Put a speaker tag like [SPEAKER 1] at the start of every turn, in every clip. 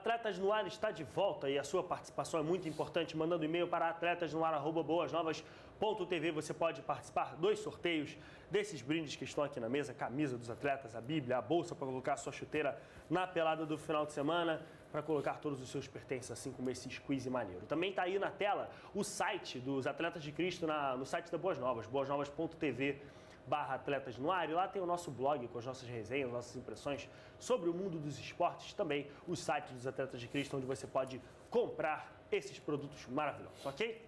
[SPEAKER 1] Atletas no Ar está de volta e a sua participação é muito importante. Mandando e-mail para atletasnoar@boasnovas.tv. Você pode participar dos sorteios desses brindes que estão aqui na mesa. Camisa dos atletas, a Bíblia, a bolsa para colocar a sua chuteira na pelada do final de semana, para colocar todos os seus pertences, assim como esse squeeze maneiro. Também está aí na tela o site dos Atletas de Cristo, no site da Boas Novas, boasnovas.tv/Atletas no Ar, e lá tem o nosso blog com as nossas resenhas, nossas impressões sobre o mundo dos esportes, também o site dos Atletas de Cristo, onde você pode comprar esses produtos maravilhosos, ok?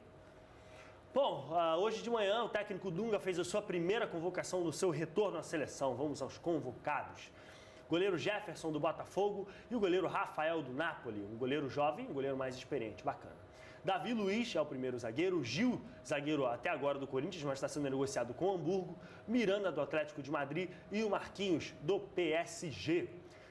[SPEAKER 1] Bom, hoje de manhã o técnico Dunga fez a sua primeira convocação no seu retorno à seleção. Vamos aos convocados. Goleiro Jefferson do Botafogo e o goleiro Rafael do Napoli, um goleiro jovem, um goleiro mais experiente, bacana. Davi Luiz é o primeiro zagueiro, Gil, zagueiro até agora do Corinthians, mas está sendo negociado com o Hamburgo, Miranda do Atlético de Madrid e o Marquinhos do PSG.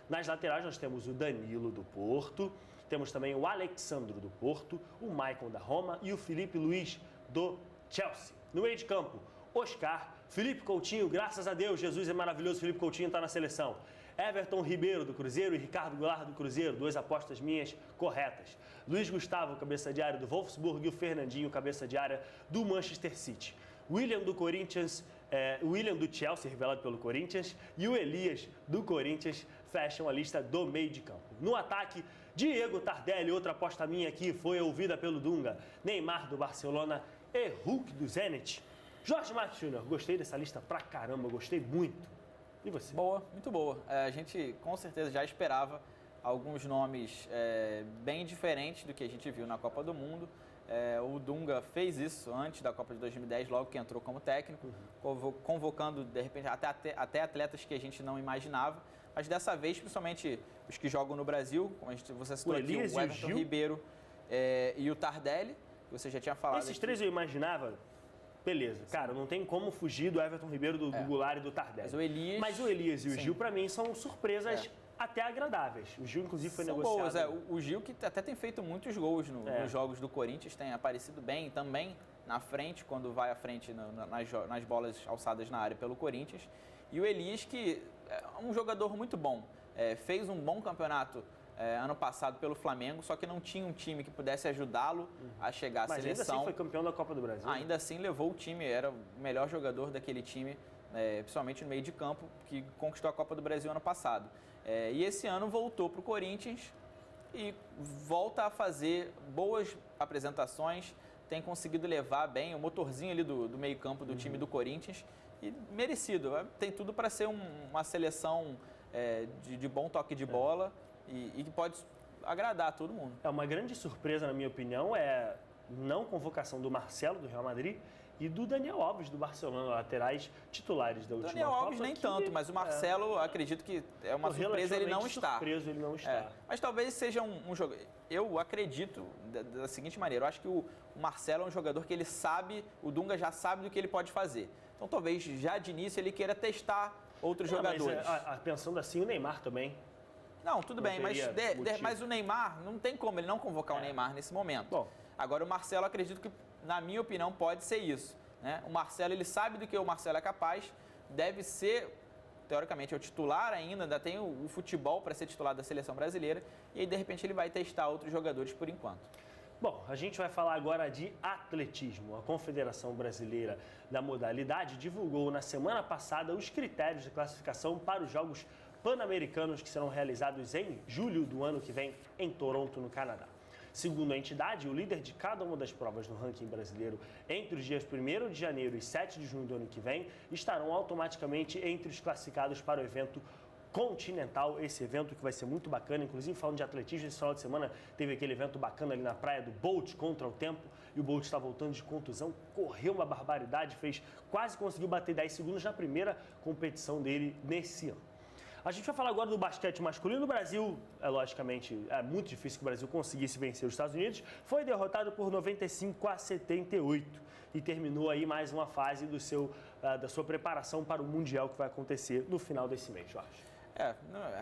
[SPEAKER 1] Nas laterais nós temos o Danilo do Porto, temos também o Alexandro do Porto, o Maicon da Roma e o Felipe Luiz do Chelsea. No meio de campo, Oscar, Felipe Coutinho, graças a Deus, Jesus é maravilhoso, Felipe Coutinho está na seleção. Everton Ribeiro, do Cruzeiro, e Ricardo Goulart, do Cruzeiro, duas apostas minhas corretas. Luiz Gustavo, cabeça de área do Wolfsburg, e o Fernandinho, cabeça de área do Manchester City. William do Corinthians, William do Chelsea, revelado pelo Corinthians, e o Elias do Corinthians fecham a lista do meio de campo. No ataque, Diego Tardelli, outra aposta minha aqui, foi ouvida pelo Dunga. Neymar do Barcelona e Hulk do Zenit. Jorge Marques Júnior, gostei dessa lista pra caramba, gostei muito. E você?
[SPEAKER 2] Boa, muito boa. A gente com certeza já esperava alguns nomes bem diferentes do que a gente viu na Copa do Mundo. O Dunga fez isso antes da Copa de 2010, logo que entrou como técnico, convocando, de repente, até atletas que a gente não imaginava. Mas dessa vez, principalmente os que jogam no Brasil, como você citou aqui, o Everton Ribeiro e o Tardelli, que você já tinha falado.
[SPEAKER 1] Esses três eu imaginava, beleza. Sim. Cara, não tem como fugir do Everton Ribeiro, do Goulart e do Tardelli.
[SPEAKER 2] Mas o Elias
[SPEAKER 1] e o Gil, para mim, são surpresas até agradáveis. O Gil, inclusive, foi
[SPEAKER 2] são
[SPEAKER 1] negociado.
[SPEAKER 2] Boas, o Gil, que até tem feito muitos gols nos jogos do Corinthians, tem aparecido bem também na frente, quando vai à frente nas bolas alçadas na área pelo Corinthians. E o Elias, que é um jogador muito bom, fez um bom campeonato ano passado pelo Flamengo, só que não tinha um time que pudesse ajudá-lo a chegar à seleção.
[SPEAKER 1] Mas ainda assim foi campeão da Copa do Brasil.
[SPEAKER 2] Ainda assim levou o time, era o melhor jogador daquele time, principalmente no meio de campo, que conquistou a Copa do Brasil ano passado. E esse ano voltou para o Corinthians e volta a fazer boas apresentações, tem conseguido levar bem o motorzinho ali do meio campo do time do Corinthians, e merecido. Tem tudo para ser uma seleção de bom toque de bola, e que pode agradar todo mundo.
[SPEAKER 1] Uma grande surpresa, na minha opinião, é não convocação do Marcelo, do Real Madrid, e do Daniel Alves, do Barcelona, laterais titulares da última Copa.
[SPEAKER 2] Daniel Alves nem tanto, mas o Marcelo, acredito que é uma surpresa ele não estar.
[SPEAKER 1] Surpreso ele não estar.
[SPEAKER 2] Mas talvez seja um jogo. Eu acredito da seguinte maneira, eu acho que o Marcelo é um jogador que ele sabe, o Dunga já sabe do que ele pode fazer. Então talvez já de início ele queira testar outros jogadores.
[SPEAKER 1] Mas, pensando assim, o Neymar também.
[SPEAKER 2] Não, tudo bem, mas o Neymar, não tem como ele não convocar o Neymar nesse momento.
[SPEAKER 1] Bom.
[SPEAKER 2] Agora, o Marcelo, acredito que, na minha opinião, pode ser isso, né? O Marcelo, ele sabe do que o Marcelo é capaz, deve ser, teoricamente, é o titular ainda tem o futebol para ser titular da seleção brasileira, e aí, de repente, ele vai testar outros jogadores por enquanto.
[SPEAKER 1] Bom, a gente vai falar agora de atletismo. A Confederação Brasileira da Modalidade divulgou na semana passada os critérios de classificação para os Jogos Pan-Americanos que serão realizados em julho do ano que vem em Toronto, no Canadá. Segundo a entidade, o líder de cada uma das provas no ranking brasileiro entre os dias 1º de janeiro e 7 de junho do ano que vem estarão automaticamente entre os classificados para o evento continental, esse evento que vai ser muito bacana. Inclusive, falando de atletismo, esse final de semana teve aquele evento bacana ali na praia do Bolt contra o tempo, e o Bolt está voltando de contusão, correu uma barbaridade, quase conseguiu bater 10 segundos na primeira competição dele nesse ano. A gente vai falar agora do basquete masculino. O Brasil, logicamente, é muito difícil que o Brasil conseguisse vencer os Estados Unidos. Foi derrotado por 95-78 e terminou aí mais uma fase da sua preparação para o Mundial que vai acontecer no final desse mês, Jorge.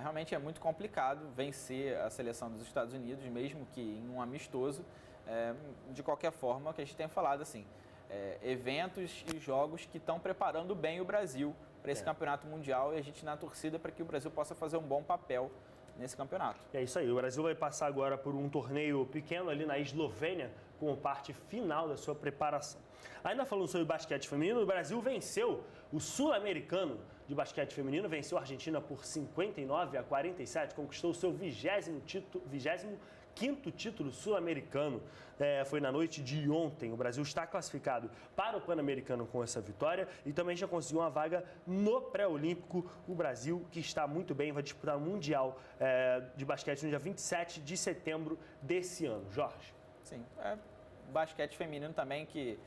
[SPEAKER 2] Realmente é muito complicado vencer a seleção dos Estados Unidos, mesmo que em um amistoso. De qualquer forma, o que a gente tem falado, assim, eventos e jogos que estão preparando bem o Brasil para esse campeonato mundial, e a gente na torcida para que o Brasil possa fazer um bom papel nesse campeonato.
[SPEAKER 1] É isso aí, o Brasil vai passar agora por um torneio pequeno ali na Eslovênia, como parte final da sua preparação. Ainda falando sobre basquete feminino, o Brasil venceu o sul-americano de basquete feminino, venceu a Argentina por 59-47, conquistou o seu 25º título sul-americano. Foi na noite de ontem. O Brasil está classificado para o Pan-Americano com essa vitória e também já conseguiu uma vaga no pré-olímpico. O Brasil, que está muito bem, vai disputar o Mundial de Basquete no dia 27 de setembro desse ano. Jorge.
[SPEAKER 2] Sim, basquete feminino também que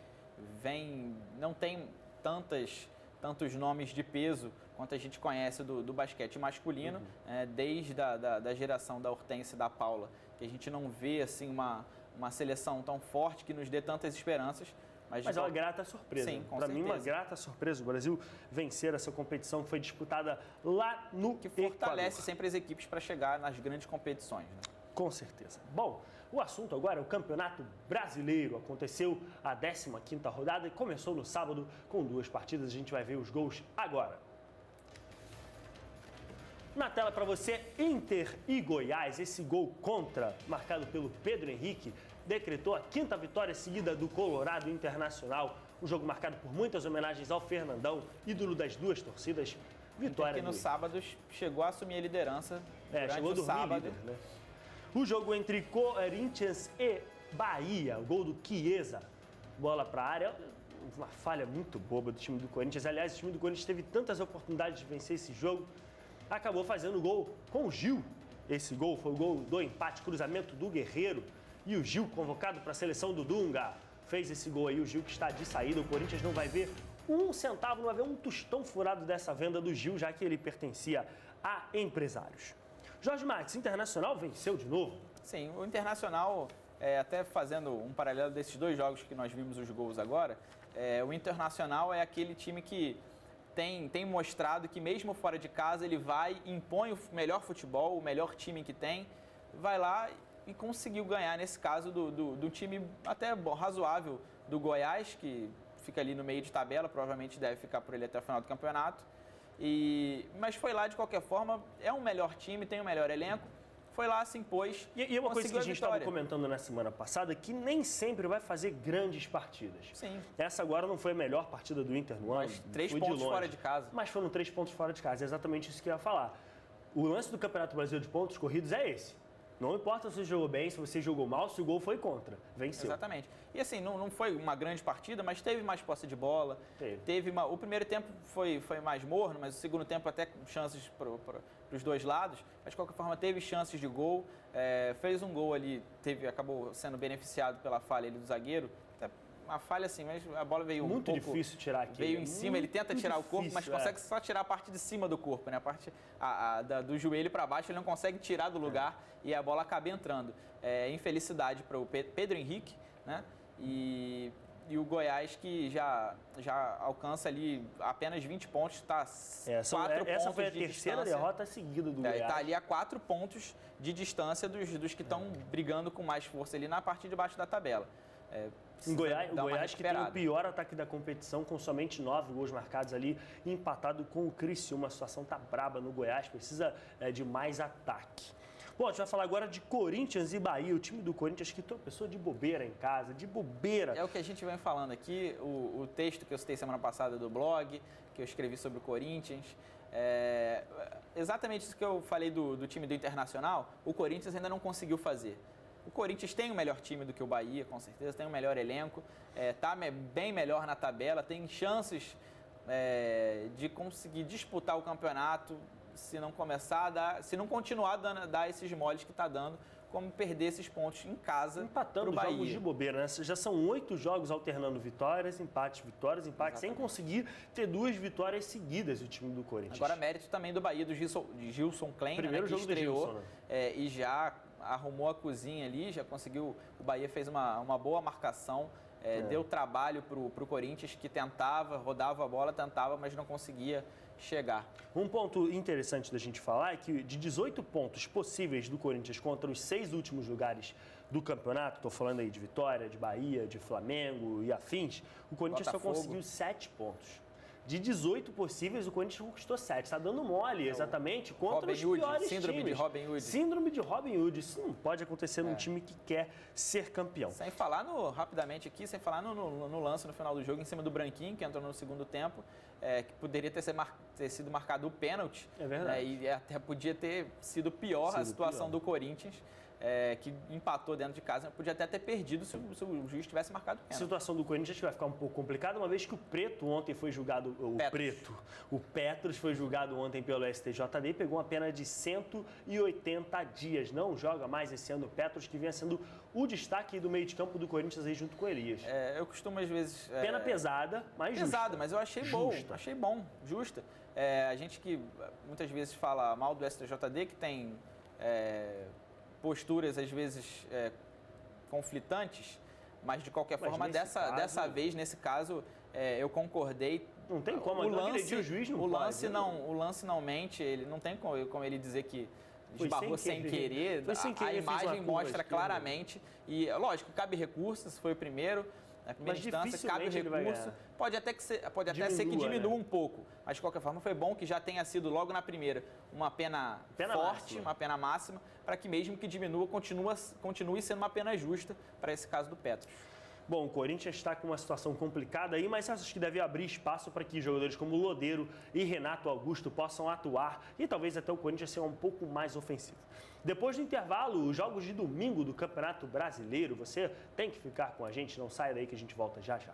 [SPEAKER 2] não tem tantos nomes de peso quanto a gente conhece do basquete masculino, desde a geração da Hortência e da Paula, que a gente não vê assim uma seleção tão forte que nos dê tantas esperanças.
[SPEAKER 1] Mas é uma grata surpresa.
[SPEAKER 2] Sim, com
[SPEAKER 1] Para
[SPEAKER 2] certeza.
[SPEAKER 1] mim, uma grata surpresa. O Brasil vencer essa competição que foi disputada lá no
[SPEAKER 2] Que fortalece
[SPEAKER 1] Equador.
[SPEAKER 2] sempre as equipes para chegar nas grandes competições. Né?
[SPEAKER 1] Com certeza. Bom, o assunto agora é o Campeonato Brasileiro. Aconteceu a 15ª rodada e começou no sábado com 2 partidas. A gente vai ver os gols agora. Na tela para você, Inter e Goiás. Esse gol contra, marcado pelo Pedro Henrique, decretou a 5ª vitória seguida do Colorado Internacional. Um jogo marcado por muitas homenagens ao Fernandão, ídolo das duas torcidas. Vitória
[SPEAKER 2] que no sábado chegou a assumir a liderança durante
[SPEAKER 1] chegou a
[SPEAKER 2] o
[SPEAKER 1] dormir
[SPEAKER 2] sábado.
[SPEAKER 1] líder, né? O jogo entre Corinthians e Bahia, o gol do Chiesa, bola para a área, uma falha muito boba do time do Corinthians. Aliás, o time do Corinthians teve tantas oportunidades de vencer esse jogo, acabou fazendo o gol com o Gil. Esse gol foi o gol do empate, cruzamento do Guerreiro. E o Gil, convocado para a seleção do Dunga, fez esse gol aí. O Gil que está de saída. O Corinthians não vai ver um centavo, não vai ver um tostão furado dessa venda do Gil, já que ele pertencia a empresários. Jorge Marques, Internacional venceu de novo?
[SPEAKER 2] Sim, o Internacional, até fazendo um paralelo desses dois jogos que nós vimos os gols agora, o Internacional é aquele time que tem mostrado que mesmo fora de casa ele vai, impõe o melhor futebol, o melhor time que tem, vai lá e conseguiu ganhar, nesse caso, do time até razoável do Goiás, que fica ali no meio de tabela, provavelmente deve ficar por ele até o final do campeonato. Mas foi lá de qualquer forma, é um melhor time, tem um melhor elenco, foi lá, se impôs.
[SPEAKER 1] E uma coisa que a gente estava comentando na semana passada, que nem sempre vai fazer grandes partidas.
[SPEAKER 2] Sim.
[SPEAKER 1] Essa agora não foi a melhor partida do Inter no ano.
[SPEAKER 2] Mas 3 pontos fora de casa.
[SPEAKER 1] Mas foram 3 pontos fora de casa, é exatamente isso que eu ia falar. O lance do Campeonato Brasileiro de pontos corridos é esse. Não importa se você jogou bem, se você jogou mal, se o gol foi contra. Venceu.
[SPEAKER 2] Exatamente. E assim, não foi uma grande partida, mas teve mais posse de bola. O primeiro tempo foi mais morno, mas o segundo tempo até com chances para os dois lados. Mas de qualquer forma teve chances de gol. Fez um gol ali, acabou sendo beneficiado pela falha ali do zagueiro. Uma falha assim, mas a bola veio
[SPEAKER 1] muito difícil tirar aqui.
[SPEAKER 2] Veio em cima, ele tenta tirar o corpo, mas consegue só tirar a parte de cima do corpo, né? A parte do joelho para baixo ele não consegue tirar do lugar e a bola acaba entrando. Infelicidade para o Pedro Henrique, né? E o Goiás que já alcança ali apenas 20 pontos, está 4 pontos
[SPEAKER 1] essa foi a
[SPEAKER 2] de
[SPEAKER 1] terceira
[SPEAKER 2] distância.
[SPEAKER 1] derrota seguida do Goiás.
[SPEAKER 2] Está ali a 4 pontos de distância dos que estão brigando com mais força ali na parte de baixo da tabela.
[SPEAKER 1] O Goiás que tem o pior ataque da competição, com somente 9 gols marcados ali, empatado com o Criciúma. A situação tá braba no Goiás, precisa de mais ataque. Bom, a gente vai falar agora de Corinthians e Bahia. O time do Corinthians que tropeçou de bobeira em casa, de bobeira.
[SPEAKER 2] É o que a gente vem falando aqui, o texto que eu citei semana passada do blog, que eu escrevi sobre o Corinthians. Exatamente isso que eu falei do time do Internacional, o Corinthians ainda não conseguiu fazer. O Corinthians tem o melhor time do que o Bahia, com certeza, tem o melhor elenco, está bem melhor na tabela, tem chances de conseguir disputar o campeonato se não continuar a dar esses moles que está dando, como perder esses pontos em casa.
[SPEAKER 1] Empatando jogos de bobeira, né? Já são 8 jogos alternando vitórias, empates, sem conseguir ter 2 vitórias seguidas o time do Corinthians.
[SPEAKER 2] Agora mérito também do Bahia, de Gilson Klein,
[SPEAKER 1] primeiro
[SPEAKER 2] né, que
[SPEAKER 1] jogo
[SPEAKER 2] estreou,
[SPEAKER 1] do Gilson, né?
[SPEAKER 2] E já arrumou a cozinha ali, já conseguiu, o Bahia fez uma boa marcação, deu trabalho para o Corinthians, que rodava a bola, mas não conseguia chegar.
[SPEAKER 1] Um ponto interessante da gente falar é que de 18 pontos possíveis do Corinthians contra os 6 últimos lugares do campeonato, estou falando aí de Vitória, de Bahia, de Flamengo e afins, o Corinthians só conseguiu 7 pontos. de 18 possíveis, o Corinthians conquistou 7. Está dando mole, exatamente, contra
[SPEAKER 2] Robin
[SPEAKER 1] os
[SPEAKER 2] Hood,
[SPEAKER 1] piores
[SPEAKER 2] síndrome
[SPEAKER 1] times.
[SPEAKER 2] de Robin Hood.
[SPEAKER 1] Síndrome de Robin Hood. Isso não pode acontecer num time que quer ser campeão.
[SPEAKER 2] Sem falar rapidamente aqui, sem falar no lance no final do jogo, em cima do Branquinho, que entrou no segundo tempo, que poderia ter sido marcado o pênalti.
[SPEAKER 1] É verdade.
[SPEAKER 2] E até podia ter sido pior a situação do Corinthians. Que empatou dentro de casa, podia até ter perdido se o juiz tivesse marcado o
[SPEAKER 1] A
[SPEAKER 2] pênalti.
[SPEAKER 1] situação do Corinthians vai ficar um pouco complicada, uma vez que o Preto ontem foi julgado, o Petros foi julgado ontem pelo STJD e pegou uma pena de 180 dias. Não joga mais esse ano o Petros, que vinha sendo o destaque do meio de campo do Corinthians aí junto com o Elias.
[SPEAKER 2] Eu costumo às vezes...
[SPEAKER 1] Pena pesada, mas justa.
[SPEAKER 2] Pesada, mas eu achei bom, justa. A gente que muitas vezes fala mal do STJD, que tem... posturas, às vezes, conflitantes, mas, de qualquer forma, dessa vez, nesse caso, eu concordei.
[SPEAKER 1] Não tem como, o juiz não pode.
[SPEAKER 2] O lance não mente, ele não tem como ele dizer que esbarrou sem querer. A imagem mostra claramente. E, lógico, cabe recurso, se foi o primeiro. Na primeira instância, cabe recurso. Pode até ser que diminua um pouco, mas de qualquer forma foi bom que já tenha sido logo na primeira uma pena forte, máxima. Uma pena máxima, para que mesmo que diminua, continue sendo uma pena justa para esse caso do Petros.
[SPEAKER 1] Bom, o Corinthians está com uma situação complicada aí, mas acho que deve abrir espaço para que jogadores como Lodeiro e Renato Augusto possam atuar e talvez até o Corinthians seja um pouco mais ofensivo. Depois do intervalo, os jogos de domingo do Campeonato Brasileiro, você tem que ficar com a gente, não saia daí que a gente volta já já.